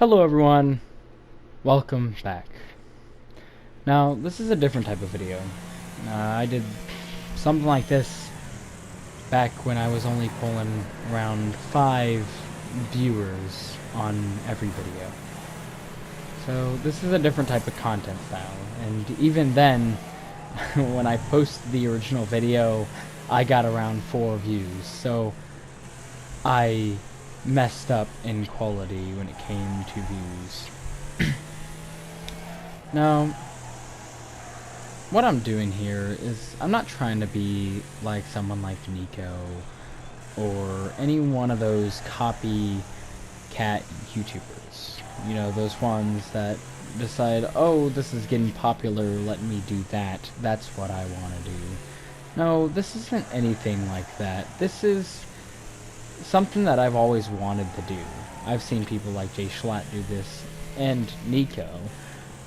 Hello everyone, welcome back. Now this is a different type of video. I did something like this back when I was only pulling around 5 viewers on every video. So this is a different type of content style, and even then, when I posted the original video, I got around 4 views, so I messed up in quality when it came to views. Now, what I'm doing here is I'm not trying to be like someone like Nico or any one of those copycat YouTubers. You know, those ones that decide, oh, this is getting popular, let me do that. That's what I want to do. No, this isn't anything like that. This is something that I've always wanted to do. I've seen people like Jay Schlatt do this, and Nico.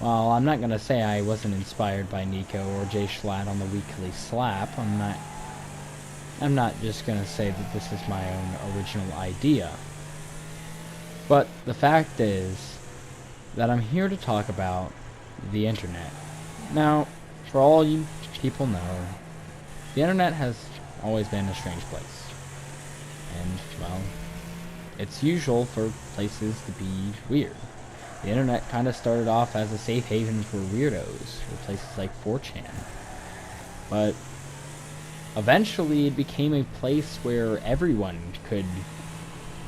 Well, I'm not gonna say I wasn't inspired by Nico or Jay Schlatt on the weekly slap. I'm not just gonna say that this is my own original idea. But the fact is that I'm here to talk about the internet. Now, for all you people know, the internet has always been a strange place. And, well, it's usual for places to be weird. The internet kind of started off as a safe haven for weirdos, for places like 4chan. But eventually it became a place where everyone could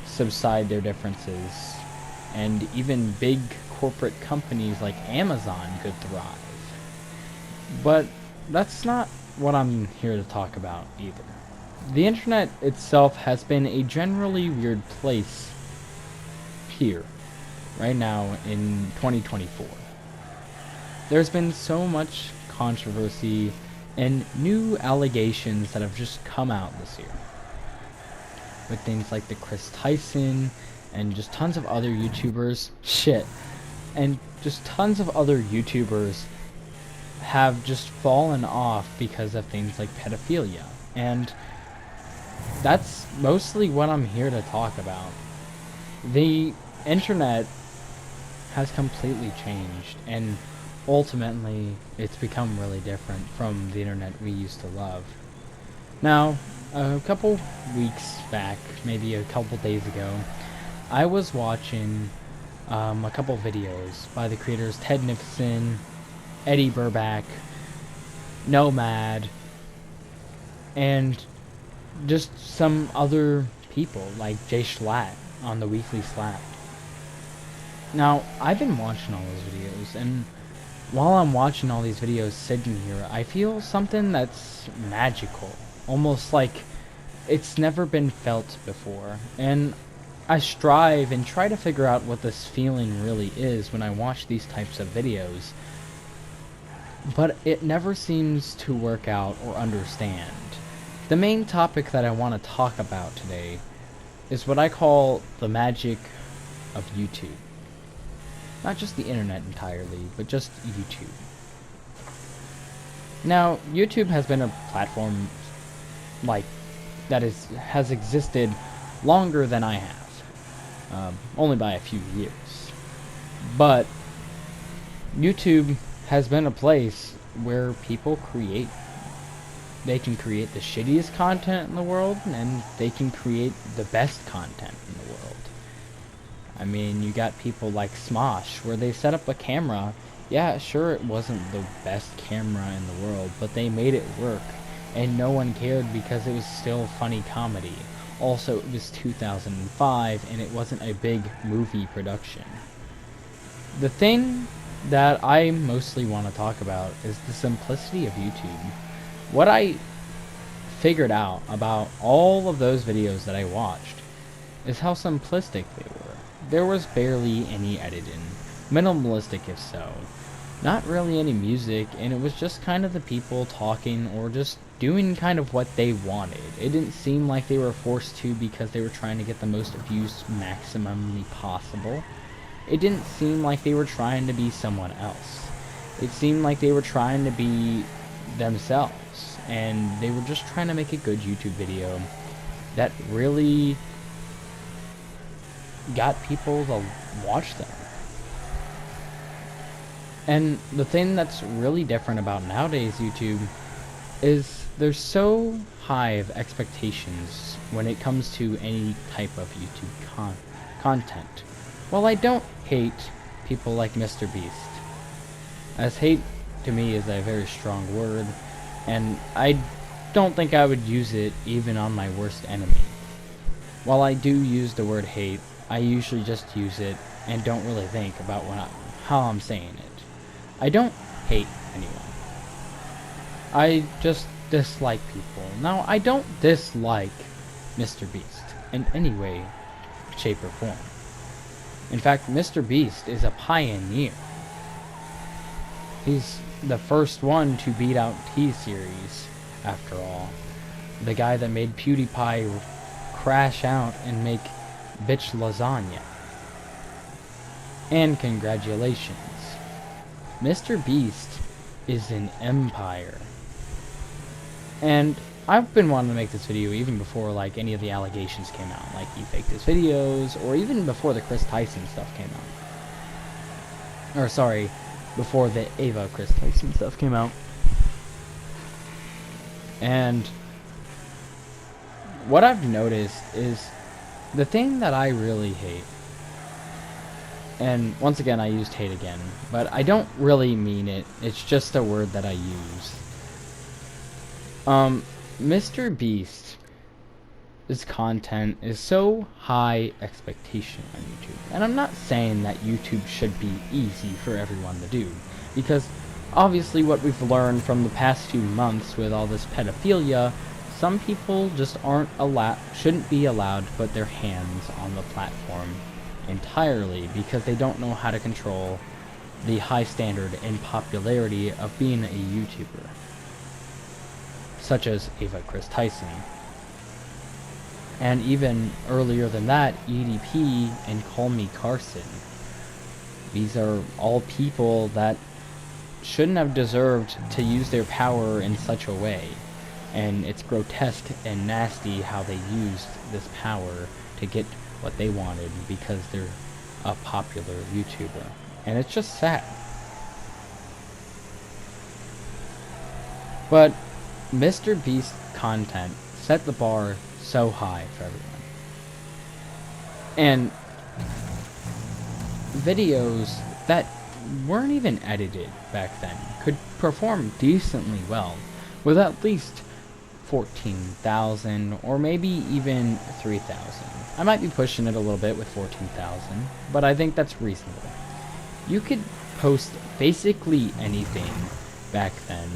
subside their differences, and even big corporate companies like Amazon could thrive. But that's not what I'm here to talk about either. The internet itself has been a generally weird place here, right now in 2024. There's been so much controversy and new allegations that have just come out this year. With things like the Chris Tyson and just tons of other YouTubers, and just tons of other YouTubers have just fallen off because of things like pedophilia. And that's mostly what I'm here to talk about. The internet has completely changed, and ultimately it's become really different from the internet we used to love. Now, a couple weeks back, maybe a couple days ago, I was watching a couple videos by the creators Ted Nixon, Eddie Burback, Nomad, and just some other people like Jay Schlatt on the weekly slap. Now, I've been watching all those videos, and while I'm watching all these videos sitting here, I feel something that's magical, almost like it's never been felt before. And I strive and try to figure out what this feeling really is when I watch these types of videos, but it never seems to work out or understand. The main topic that I want to talk about today is what I call the magic of YouTube. Not just the internet entirely, but just YouTube. Now, YouTube has been a platform like that has existed longer than I have, only by a few years. But YouTube has been a place where people create. They can create the shittiest content in the world, and they can create the best content in the world. I mean, you got people like Smosh, where they set up a camera. Yeah, sure, it wasn't the best camera in the world, but they made it work, and no one cared because it was still funny comedy. Also, it was 2005, and it wasn't a big movie production. The thing that I mostly want to talk about is the simplicity of YouTube. What I figured out about all of those videos that I watched is how simplistic they were. There was barely any editing, minimalistic if so, not really any music, and it was just kind of the people talking or just doing kind of what they wanted. It didn't seem like they were forced to because they were trying to get the most views maximally possible. It didn't seem like they were trying to be someone else. It seemed like they were trying to be themselves, and they were just trying to make a good YouTube video that really got people to watch them. And the thing that's really different about nowadays YouTube is there's so high of expectations when it comes to any type of YouTube content. While I don't hate people like Mr. Beast, as hate to me is a very strong word, and I don't think I would use it even on my worst enemy. While I do use the word hate, I usually just use it and don't really think about how I'm saying it. I don't hate anyone. I just dislike people. Now, I don't dislike Mr. Beast in any way, shape, or form. In fact, Mr. Beast is a pioneer. He's the first one to beat out T-Series, after all. The guy that made PewDiePie crash out and make bitch lasagna. And congratulations. Mr. Beast is an empire. And I've been wanting to make this video even before like any of the allegations came out, like he faked his videos, or even before the Chris Tyson stuff came out. Or sorry, before the Ava Chris Tyson stuff came out. And what I've noticed is the thing that I really hate, and once again I used hate again, but I don't really mean it, it's just a word that I use. Mr. Beast's content is so high expectation on YouTube. And I'm not saying that YouTube should be easy for everyone to do, because obviously what we've learned from the past few months with all this pedophilia, some people just shouldn't be allowed to put their hands on the platform entirely because they don't know how to control the high standard and popularity of being a YouTuber, such as Ava Chris Tyson. And even earlier than that, EDP and Call Me Carson. These are all people that shouldn't have deserved to use their power in such a way. And it's grotesque and nasty how they used this power to get what they wanted because they're a popular YouTuber. And it's just sad. But Mr. Beast's content set the bar so high for everyone. And videos that weren't even edited back then could perform decently well with at least 14,000 or maybe even 3,000. I might be pushing it a little bit with 14,000, but I think that's reasonable. You could post basically anything back then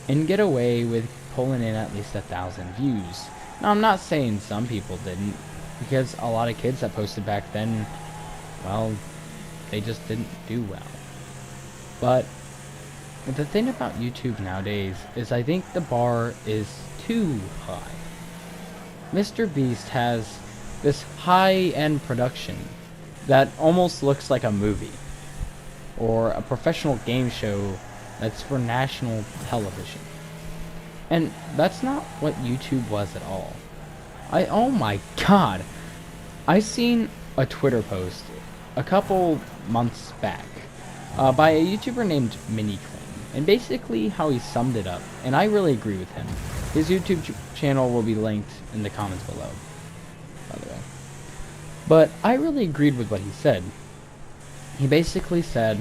and get away with pulling in at least 1,000 views. Now, I'm not saying some people didn't, because a lot of kids that posted back then, well, they just didn't do well. But the thing about YouTube nowadays is I think the bar is too high. Mr. Beast has this high-end production that almost looks like a movie or a professional game show that's for national television. And that's not what YouTube was at all. Oh my god, I seen a Twitter post a couple months back by a YouTuber named MiniClaim, and basically how he summed it up, and I really agree with him. His YouTube channel will be linked in the comments below, by the way. But I really agreed with what he said. He basically said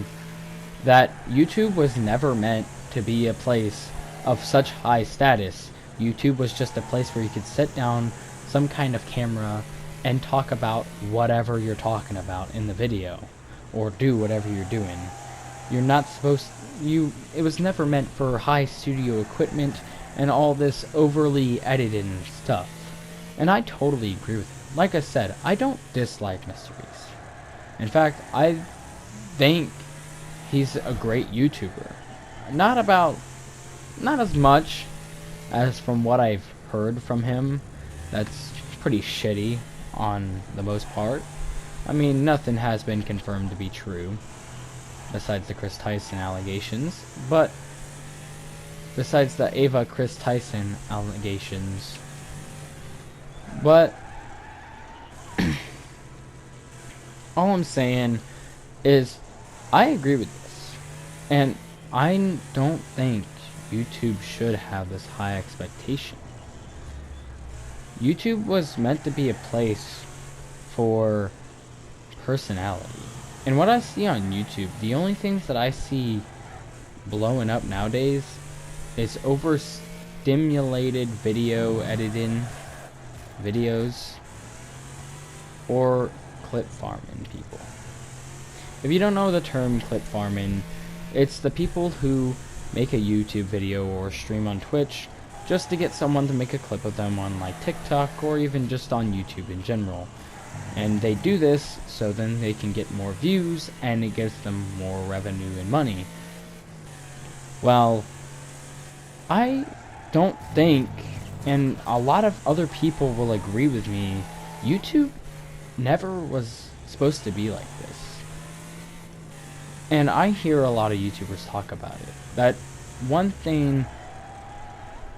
that YouTube was never meant to be a place of such high status. YouTube was just a place where you could sit down some kind of camera and talk about whatever you're talking about in the video, or do whatever you're doing. You're not supposed it was never meant for high studio equipment and all this overly edited stuff. And I totally agree with him. Like I said, I don't dislike Mr. Beast. In fact, I think he's a great YouTuber. Not as much as from what I've heard from him. That's pretty shitty on the most part. I mean, nothing has been confirmed to be true besides the Chris Tyson allegations, but besides the Ava Chris Tyson allegations. But All I'm saying is I agree with this. And I don't think YouTube should have this high expectation. YouTube was meant to be a place for personality. And what I see on YouTube, the only things that I see blowing up nowadays is overstimulated video editing videos or clip farming people. If you don't know the term clip farming, it's the people who make a YouTube video or stream on Twitch just to get someone to make a clip of them on like TikTok or even just on YouTube in general. And they do this so then they can get more views and it gives them more revenue and money. Well, I don't think, and a lot of other people will agree with me, YouTube never was supposed to be like this. And I hear a lot of YouTubers talk about it. That one thing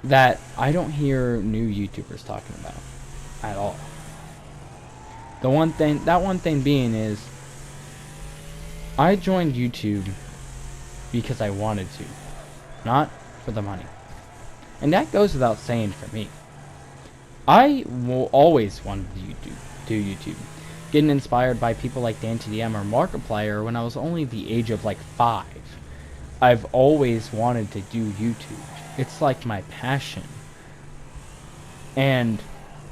that I don't hear new YouTubers talking about at all. That one thing being is, I joined YouTube because I wanted to, not for the money. And that goes without saying for me. I will always wanted to do YouTube. Getting inspired by people like DanTDM or Markiplier when I was only the age of like 5. I've always wanted to do YouTube. It's like my passion. And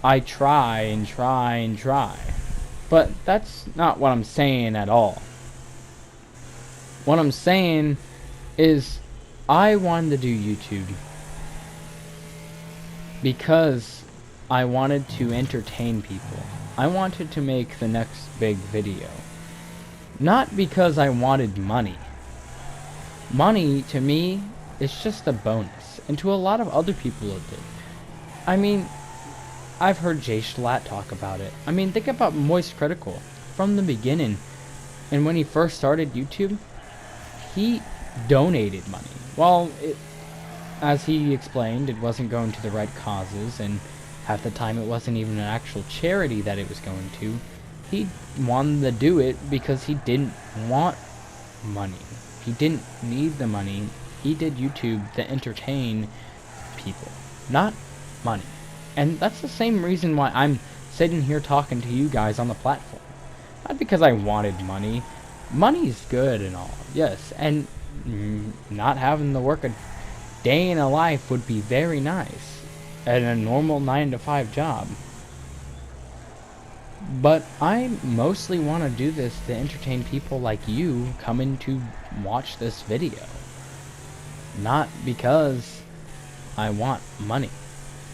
I try and try and try. But that's not what I'm saying at all. What I'm saying is I wanted to do YouTube because I wanted to entertain people. I wanted to make the next big video. Not because I wanted money. Money, to me, is just a bonus. And to a lot of other people it did. I mean, I've heard Jay Schlatt talk about it. I mean, think about Moist Critical. From the beginning, and when he first started YouTube, he donated money. Well, as he explained, it wasn't going to the right causes, and half the time it wasn't even an actual charity that it was going to. He wanted to do it because he didn't want money. He didn't need the money. He did YouTube to entertain people, not money. And that's the same reason why I'm sitting here talking to you guys on the platform. Not because I wanted money. Money's good and all, yes, and not having to work a day in a life would be very nice at a normal 9-to-5 job. But I mostly want to do this to entertain people like you coming to watch this video. Not because I want money.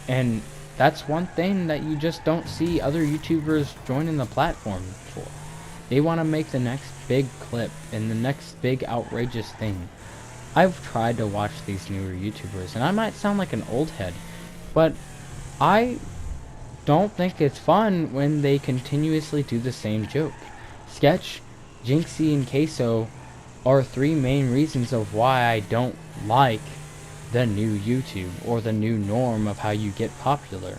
And that's one thing that you just don't see other YouTubers joining the platform for. They want to make the next big clip and the next big outrageous thing. I've tried to watch these newer YouTubers, and I might sound like an old head, but I don't think it's fun when they continuously do the same joke. Sketch, Jinxie, and Queso are 3 main reasons of why I don't like the new YouTube, or the new norm of how you get popular.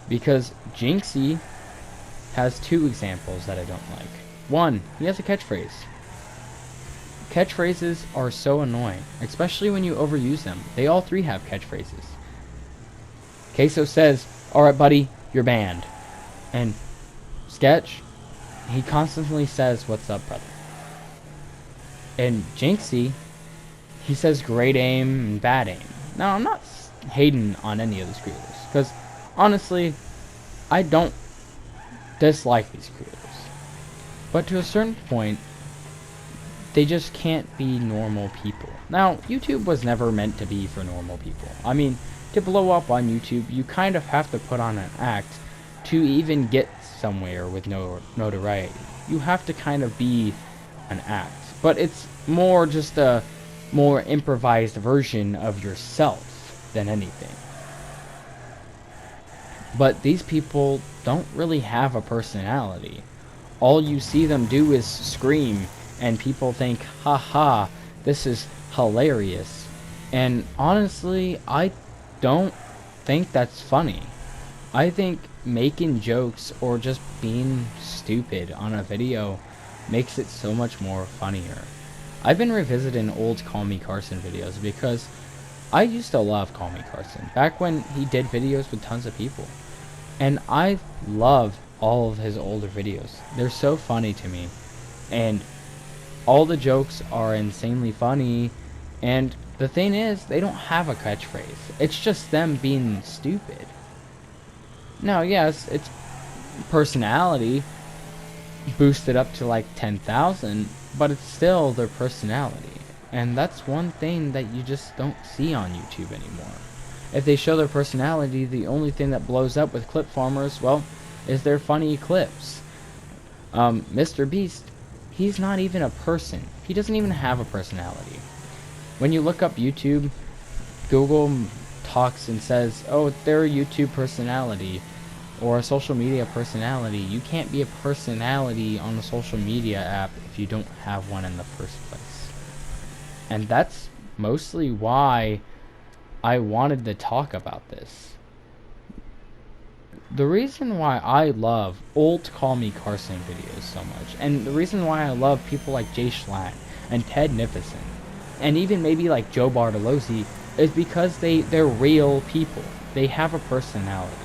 Because Jinxie has 2 examples that I don't like. 1, he has a catchphrase. Catchphrases are so annoying, especially when you overuse them. They all 3 have catchphrases. Queso says, "Alright buddy, you're banned." And Sketch, he constantly says, "What's up, brother?" And Jinxie, he says great aim and bad aim. Now, I'm not hating on any of these creators, because honestly, I don't dislike these creators. But to a certain point, they just can't be normal people. Now, YouTube was never meant to be for normal people. I mean, to blow up on YouTube, you kind of have to put on an act to even get somewhere with no notoriety. You have to kind of be an act. But it's more just a more improvised version of yourself than anything. But these people don't really have a personality. All you see them do is scream, and people think, haha, this is hilarious. And honestly, I don't think that's funny. I think making jokes or just being stupid on a video makes it so much more funnier. I've been revisiting old Call Me Carson videos because I used to love Call Me Carson back when he did videos with tons of people. And I love all of his older videos. They're so funny to me. And all the jokes are insanely funny. And the thing is, they don't have a catchphrase. It's just them being stupid. Now, yes, it's personality boosted up to like 10,000, but it's still their personality. And that's one thing that you just don't see on YouTube anymore. If they show their personality, the only thing that blows up with clip farmers, well, is their funny clips. Mr. Beast, he's not even a person. He doesn't even have a personality. When you look up YouTube, Google talks and says, oh, they're a YouTube personality or a social media personality. You can't be a personality on a social media app if you don't have one in the first place. And that's mostly why I wanted to talk about this. The reason why I love old Call Me Carson videos so much, and the reason why I love people like Jay Schlatt and Ted Nivison, and even maybe like Joe Bartolozzi, is because they're real people. They have a personality.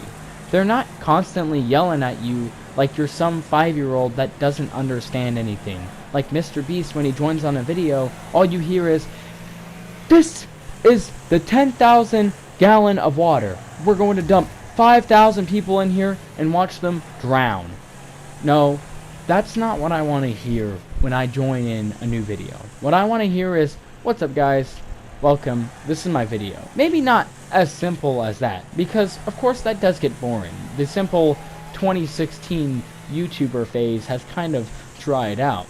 They're not constantly yelling at you like you're some 5-year-old that doesn't understand anything. Like Mr. Beast, when he joins on a video, all you hear is, "This is the 10,000 gallon of water. We're going to dump 5,000 people in here and watch them drown." No, that's not what I want to hear when I join in a new video. What I want to hear is, "What's up, guys? Welcome. This is my video." Maybe not as simple as that, because of course that does get boring. The simple 2016 YouTuber phase has kind of dried out.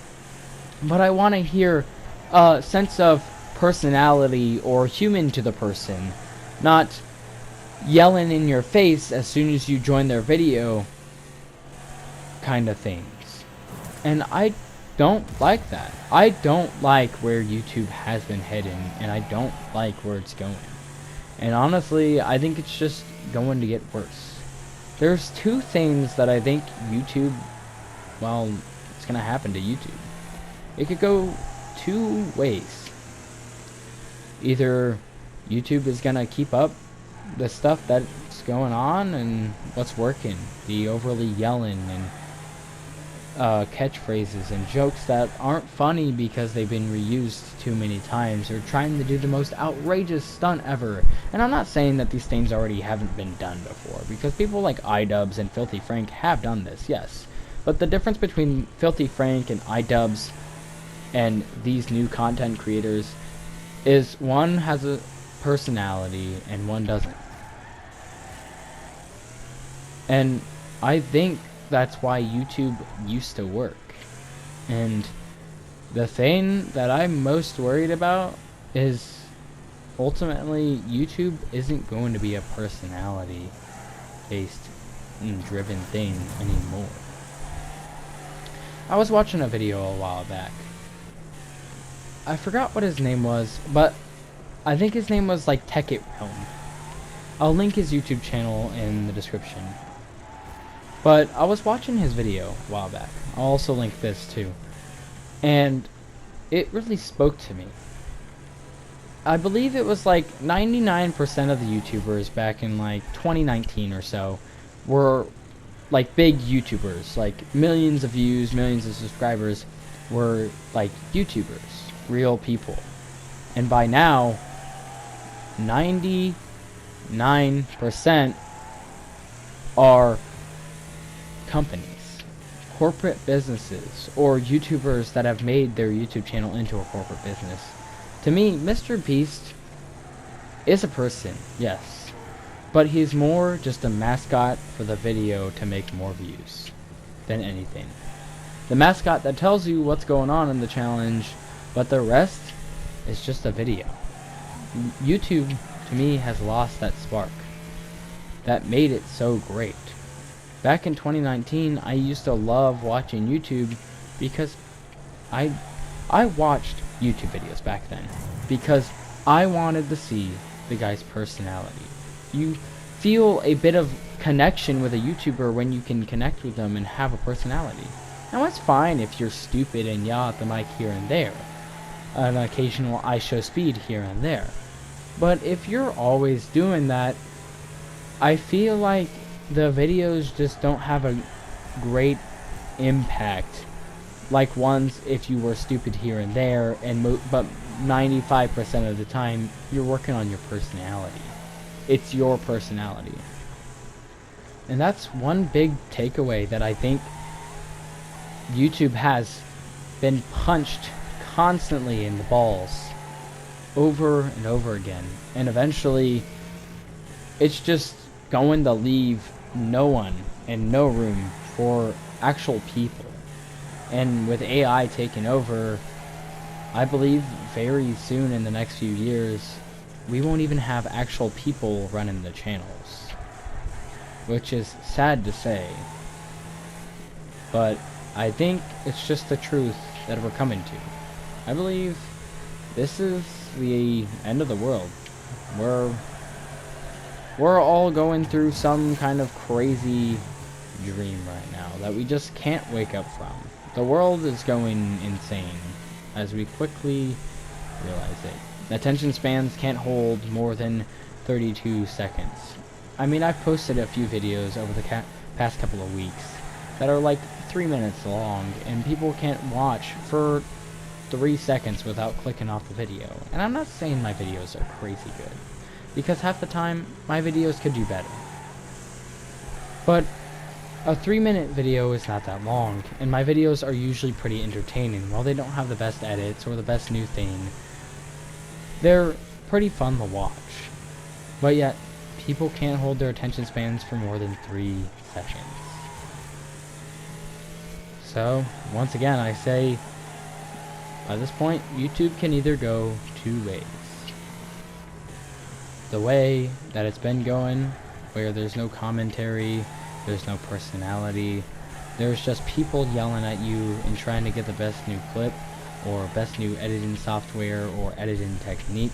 But I want to hear a sense of personality or human to the person, not yelling in your face as soon as you join their video kind of things. And I don't like that. I don't like where YouTube has been heading, and I don't like where it's going. And honestly, I think it's just going to get worse. There's two things that I think YouTube, well, it's going to happen to YouTube. It could go two ways. Either YouTube is going to keep up the stuff that's going on and what's working, the overly yelling and catchphrases and jokes that aren't funny because they've been reused too many times, or trying to do the most outrageous stunt ever. And I'm not saying that these things already haven't been done before, because people like iDubbbz and Filthy Frank have done this, yes. But the difference between Filthy Frank and iDubbbz and these new content creators is one has a personality and one doesn't. And I think that's why YouTube used to work. And the thing that I'm most worried about is ultimately YouTube isn't going to be a personality based and driven thing anymore. I was watching a video a while back. I forgot what his name was, but I think his name was like Tech It Realm. I'll link his YouTube channel in the description. But I was watching his video a while back. I'll also link this too. And it really spoke to me. I believe it was like 99% of the YouTubers back in like 2019 or so were like big YouTubers, like millions of views, millions of subscribers, were like YouTubers, real people. And by now, 99% are companies, corporate businesses, or YouTubers that have made their YouTube channel into a corporate business. To me, Mr. Beast is a person, yes, but he's more just a mascot for the video to make more views than anything. The mascot that tells you what's going on in the challenge, but the rest is just a video. YouTube, to me, has lost that spark that made it so great. Back in 2019, I used to love watching YouTube because I watched YouTube videos back then because I wanted to see the guy's personality. You feel a bit of connection with a YouTuber when you can connect with them and have a personality. Now it's fine if you're stupid and yell at the mic here and there, an occasional I show speed here and there. But if you're always doing that, I feel like the videos just don't have a great impact like ones if you were stupid here and there, but 95% of the time you're working on your personality. It's your personality. And that's one big takeaway that I think YouTube has been punched constantly in the balls over and over again, and eventually it's just going to leave no one and no room for actual people. And with AI taking over, I believe very soon in the next few years we won't even have actual people running the channels, which is sad to say, but I think it's just the truth that we're coming to. I believe this is the end of the world. We're all going through some kind of crazy dream right now that we just can't wake up from. The world is going insane as we quickly realize it. Attention spans can't hold more than 32 seconds. I mean, I've posted a few videos over the past couple of weeks that are like 3 minutes long, and people can't watch for 3 seconds without clicking off the video. And I'm not saying my videos are crazy good, because half the time my videos could do better. But a 3-minute video is not that long, and my videos are usually pretty entertaining. While they don't have the best edits or the best new thing, they're pretty fun to watch. But yet, people can't hold their attention spans for more than 3 seconds. So, once again, I say, by this point, YouTube can either go 2 ways. The way that it's been going, where there's no commentary, there's no personality, there's just people yelling at you and trying to get the best new clip, or best new editing software, or editing technique.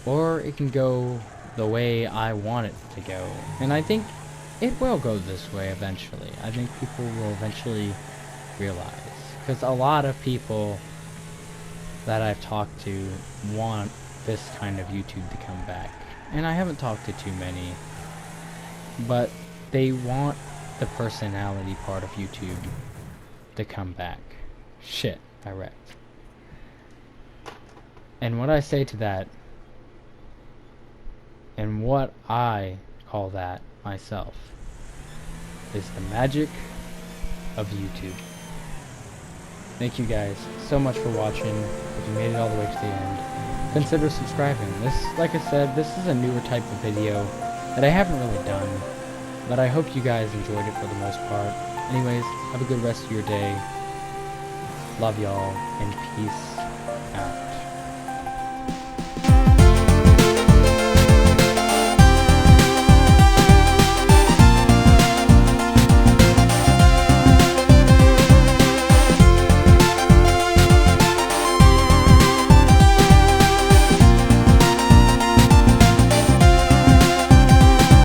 Or it can go the way I want it to go. And I think it will go this way eventually. I think people will eventually realize. Because a lot of people that I've talked to want this kind of YouTube to come back. And I haven't talked to too many, but they want the personality part of YouTube to come back. Shit, I wrecked. And what I say to that, and what I call that myself, is the magic of YouTube. Thank you guys so much for watching. If you made it all the way to the end, consider subscribing. This, like I said, this is a newer type of video that I haven't really done, but I hope you guys enjoyed it for the most part. Anyways, have a good rest of your day. Love y'all, and peace out.